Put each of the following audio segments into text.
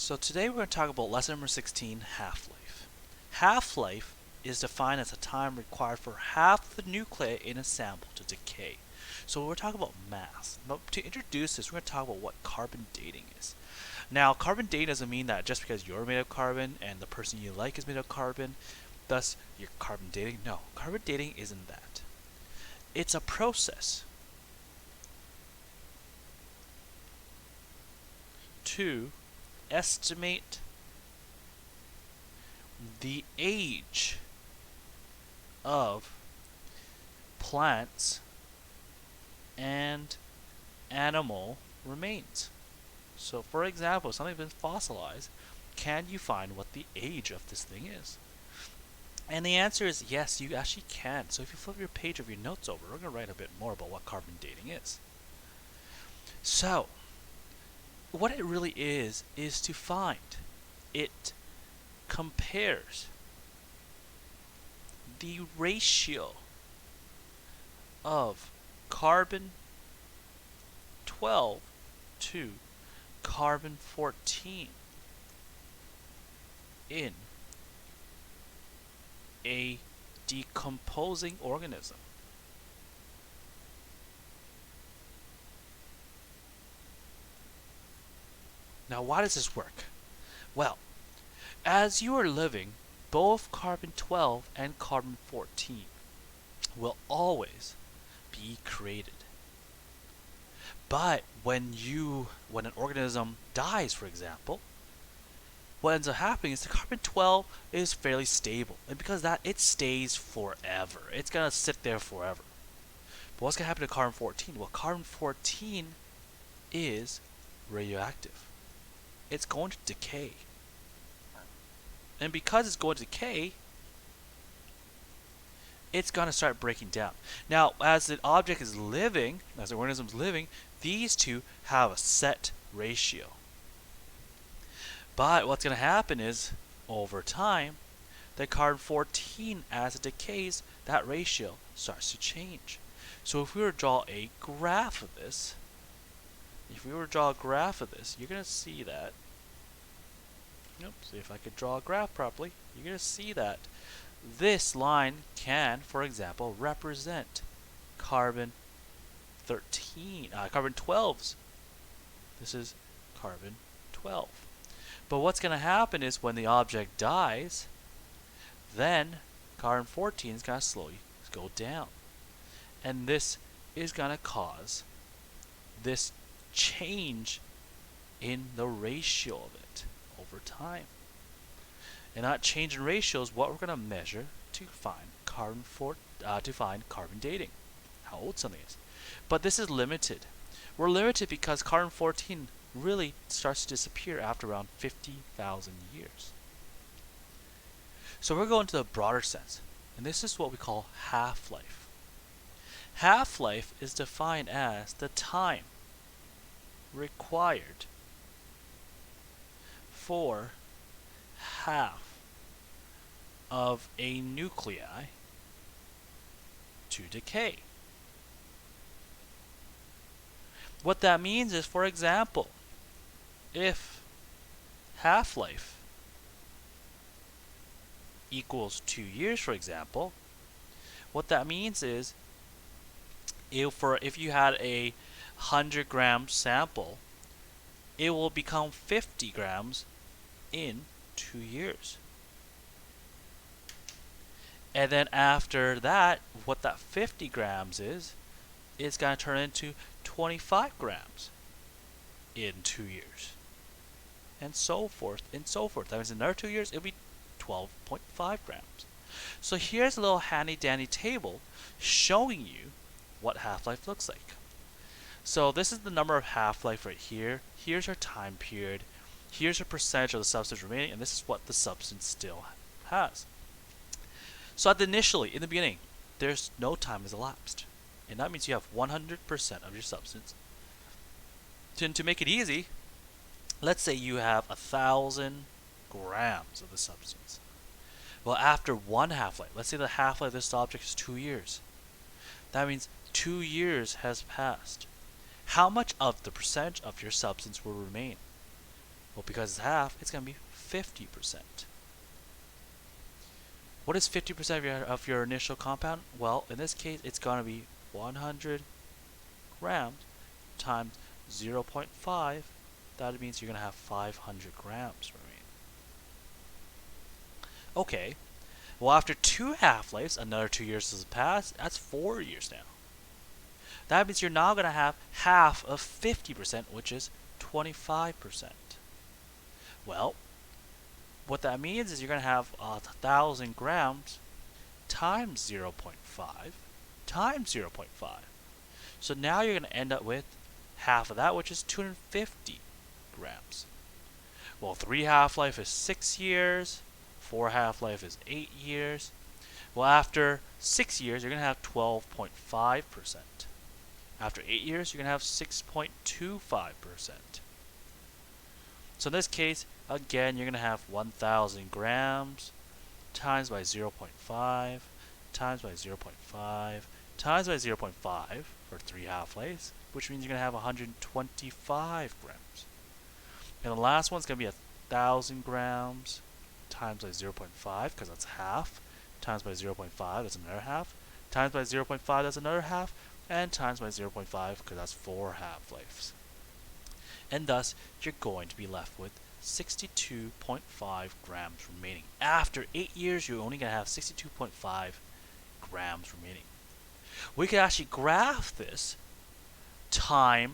So today we're going to talk about lesson number 16, half-life. Half-life is defined as the time required for half the nuclei in a sample to decay. So we're talking about mass. Now, to introduce this, we're going to talk about what carbon dating is. Now, carbon dating doesn't mean that just because you're made of carbon and the person you like is made of carbon, thus you're carbon dating. No, carbon dating isn't that. It's a process to estimate the age of plants and animal remains. So for example, if something's been fossilized, can you find what the age of this thing is? And the answer is yes, you actually can. So if you flip your page of your notes over, we're going to write a bit more about what carbon dating is. So what it really is to find. It compares the ratio of carbon 12 to carbon 14 in a decomposing organism. Now, why does this work? Well, as you are living, both carbon 12 and carbon 14 will always be created. But when an organism dies, for example, what ends up happening is the carbon 12 is fairly stable. And because of that, it stays forever. It's going to sit there forever. But what's going to happen to carbon 14? Well, carbon 14 is radioactive. It's going to decay. And because it's going to decay, it's going to start breaking down. Now, as the object is living, as the organism is living, these two have a set ratio. But what's going to happen is, over time, the carbon 14, as it decays, that ratio starts to change. So if we were to draw a graph of this, you're going to see that. See if I could draw a graph properly. You're going to see that this line can, for example, represent carbon 12s. This is carbon 12. But what's going to happen is when the object dies, then carbon 14 is going to slowly go down. And this is going to cause this change in the ratio of it over time. And that change in ratio is what we're going to measure to find carbon dating, how old something is. But this is limited. We're limited because carbon 14 really starts to disappear after around 50,000 years. So we're going to the broader sense, and this is what we call half-life. Half-life is defined as the time required for half of a nuclei to decay. What that means is, for example, if half-life equals 2 years, for example, what that means is if you had a 100-gram sample, it will become 50 grams in 2 years. And then after that, what that 50 grams is, it's going to turn into 25 grams in 2 years. And so forth, and so forth. That means in another 2 years, it'll be 12.5 grams. So here's a little handy-dandy table showing you what half-life looks like. So this is the number of half-life right here. Here's our time period. Here's a percentage of the substance remaining, and this is what the substance still has. So initially, in the beginning, there's no time has elapsed. And that means you have 100% of your substance. To make it easy, let's say you have 1,000 grams of the substance. Well, after one half-life, let's say the half-life of this object is 2 years. That means 2 years has passed. How much of the percentage of your substance will remain? Well, because it's half, it's going to be 50%. What is 50% of your initial compound? Well, in this case, it's going to be 100 grams times 0.5. That means you're going to have 500 grams remaining. Okay, well, after 2 half-lives, another 2 years has passed. That's 4 years now. That means you're now going to have half of 50%, which is 25%. Well, what that means is you're going to have 1,000 grams times 0.5 times 0.5. So now you're going to end up with half of that, which is 250 grams. Well, 3 half-life is 6 years. 4 half-life is 8 years. Well, after 6 years, you're going to have 12.5%. After 8 years, you're going to have 6.25%. So in this case, again, you're going to have 1,000 grams times by 0.5 times by 0.5 times by 0.5 for 3 half-lives, which means you're going to have 125 grams. And the last one's going to be 1,000 grams times by 0.5, because that's half, times by 0.5, that's another half, times by 0.5, that's another half, and times by 0.5, because that's 4 half-lives. And thus, you're going to be left with 62.5 grams remaining. After 8 years, you're only going to have 62.5 grams remaining. We could actually graph this time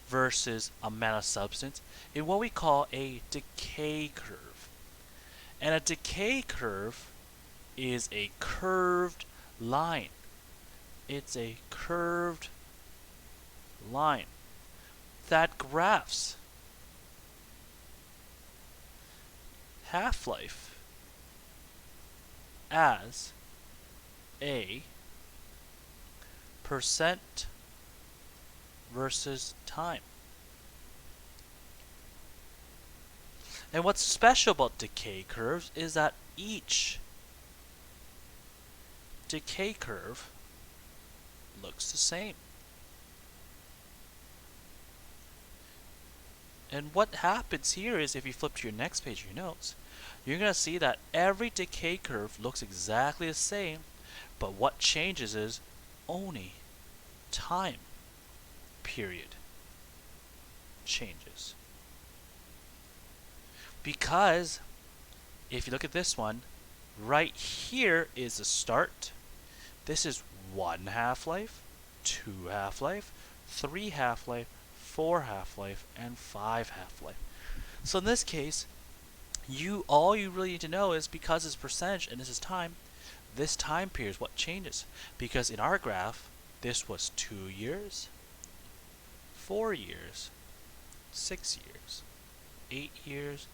versus amount of substance in what we call a decay curve. And a decay curve is a curved line. It's a curved line that graphs half-life as a percent versus time. And what's special about decay curves is that each decay curve looks the same. And what happens here is, if you flip to your next page of your notes, you're going to see that every decay curve looks exactly the same, but what changes is only time period changes. Because if you look at this one, right here is the start. This is 1 half-life, 2 half-life, 3 half-life, 4 half-life, and 5 half-life. So in this case, all you really need to know is, because it's percentage and this is time, this time period is what changes. Because in our graph, this was 2 years, 4 years, 6 years, 8 years,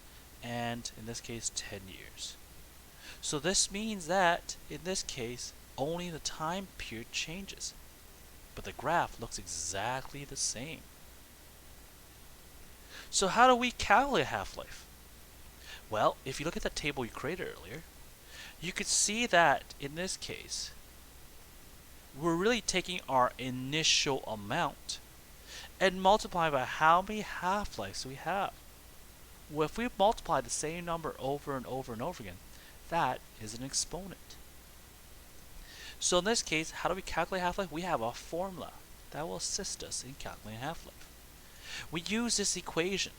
and in this case 10 years. So this means that in this case only the time period changes, but the graph looks exactly the same. So how do we calculate half-life? Well, if you look at that table you created earlier, you could see that in this case we're really taking our initial amount and multiplying by how many half-lives we have. Well, if we multiply the same number over and over and over again, that is an exponent. So in this case, how do we calculate half-life? We have a formula that will assist us in calculating half-life. We use this equation.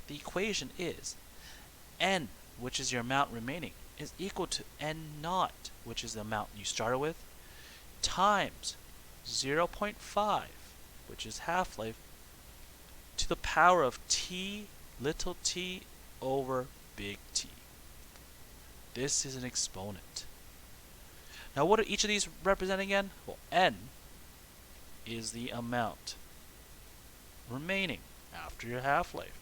The equation is n, which is your amount remaining, is equal to n naught, which is the amount you started with, times 0.5, which is half-life, to the power of t little t over big T. This is an exponent. Now what do each of these represent again? Well, n is the amount remaining after your half-life.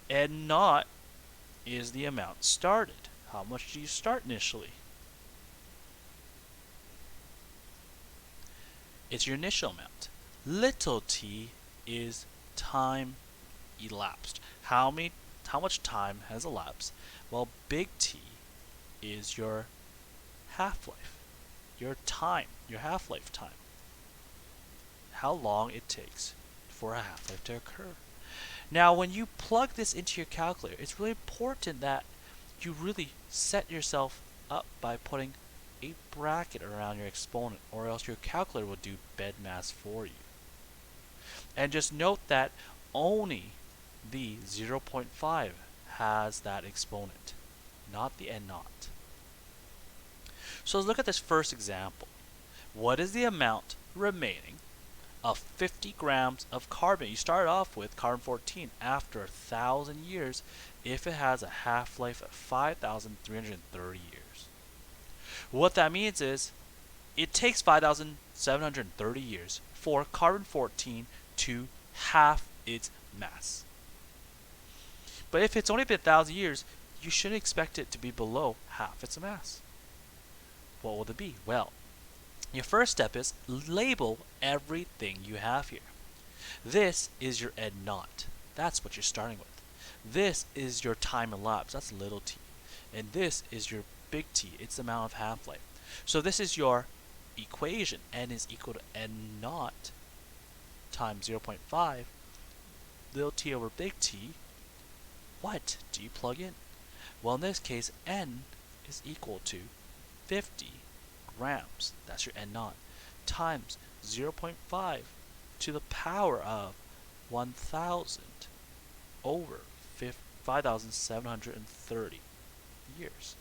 N naught is the amount started. How much do you start initially? It's your initial amount. Little t is time elapsed. How much time has elapsed? Well, big T is your half-life, your time, your half-life time. How long it takes for a half-life to occur. Now, when you plug this into your calculator, it's really important that you really set yourself up by putting a bracket around your exponent, or else your calculator will do BEDMAS for you. And just note that only the 0.5 has that exponent, not the n naught. So let's look at this first example. What is the amount remaining of 50 grams of carbon? You start off with carbon-14 after 1,000 years if it has a half-life of 5,330 years. What that means is it takes 5,730 years for carbon-14 to half its mass. But if it's only been 1,000 years, you shouldn't expect it to be below half its mass. What will it be? Well, your first step is label everything you have here. This is your n naught. That's what you're starting with. This is your time elapsed. That's little t. And this is your big T. It's the amount of half-life. So this is your equation. N is equal to n naught times 0.5 little t over big T. What do you plug in? Well, in this case, n is equal to 50 grams. That's your n naught times 0.5 to the power of 1,000 over 5,730 years.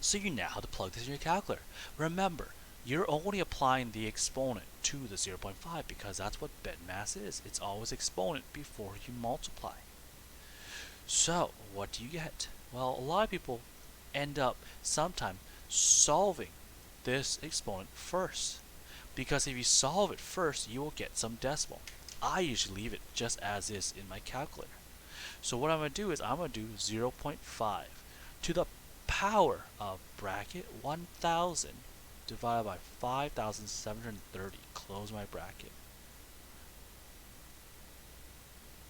So you now have to plug this in your calculator. Remember, you're only applying the exponent to the 0.5 because that's what BEDMAS is. It's always exponent before you multiply. So what do you get? Well, a lot of people end up sometimes solving this exponent first, because if you solve it first, you will get some decimal. I usually leave it just as is in my calculator. So what I'm going to do is I'm going to do 0.5 to the power of bracket 1,000 divided by 5,730, close my bracket.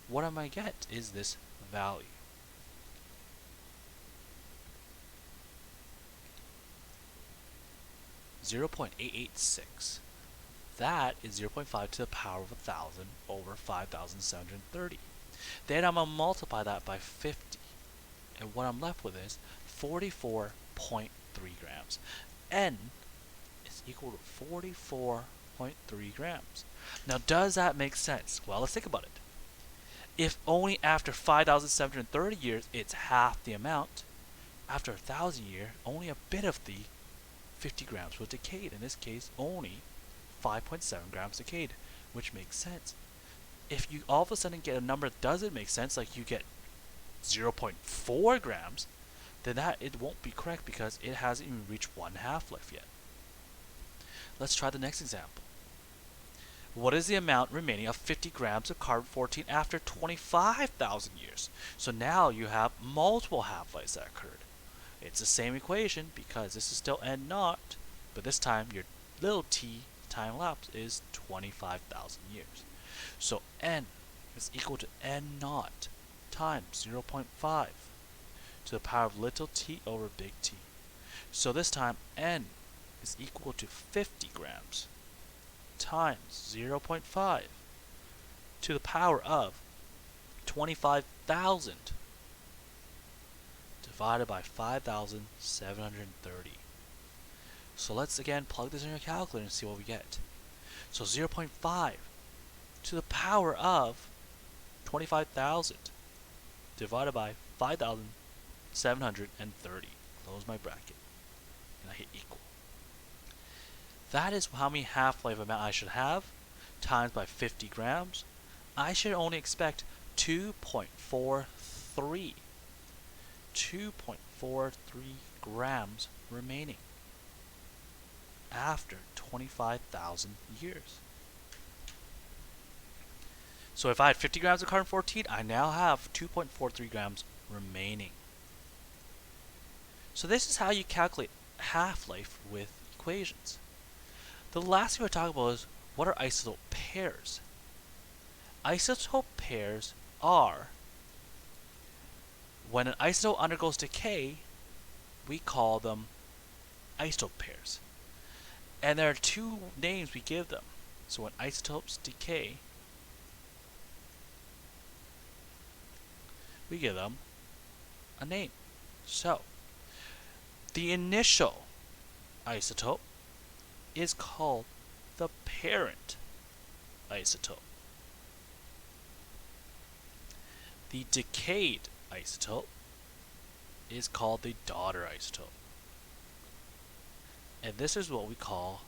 What I'm going to get is this value. .886. That is 0.5 to the power of 1,000 over 5,730. Then I'm going to multiply that by 50. And what I'm left with is 44.3 grams. N is equal to 44.3 grams. Now, does that make sense? Well, let's think about it. If only after 5,730 years it's half the amount, after 1,000 years, only a bit of the 50 grams was decayed. In this case, only 5.7 grams decayed, which makes sense. If you all of a sudden get a number that doesn't make sense, like you get 0.4 grams, then it won't be correct because it hasn't even reached one half-life yet. Let's try the next example. What is the amount remaining of 50 grams of carbon-14 after 25,000 years? So now you have multiple half-lives that occurred. It's the same equation because this is still n naught, but this time your little t time lapse is 25,000 years. So n is equal to n naught times 0.5 to the power of little t over big T. So this time n is equal to 50 grams times 0.5 to the power of 25,000 divided by 5,730. So let's again plug this in your calculator and see what we get. So 0.5 to the power of 25,000 divided by 5,730. Close my bracket. And I hit equal. That is how many half-life amount I should have, times by 50 grams. I should only expect 2.43 grams remaining after 25,000 years. So if I had 50 grams of carbon-14, I now have 2.43 grams remaining. So this is how you calculate half-life with equations. The last thing we're talking about is, what are isotope pairs? Isotope pairs are when an isotope undergoes decay, we call them isotope pairs. And there are two names we give them. So when isotopes decay, we give them a name. So, the initial isotope is called the parent isotope. The decayed isotope is called the daughter isotope. And this is what we call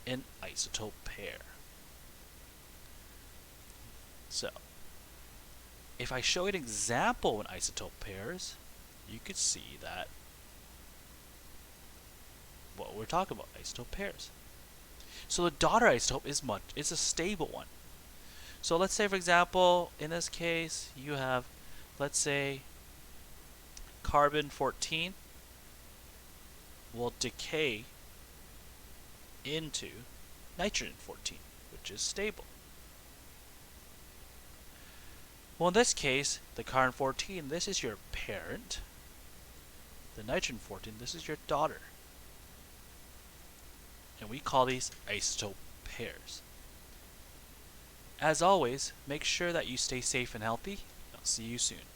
an isotope pair. So, if I show an example of an isotope pairs, you could see that what we're talking about, isotope pairs. So the daughter isotope is a stable one. So let's say, for example, in this case, you have, let's say, carbon 14 will decay into nitrogen 14, which is stable. Well, in this case, the carbon 14, this is your parent. The nitrogen 14, this is your daughter. And we call these isotope pairs. As always, make sure that you stay safe and healthy. I'll see you soon.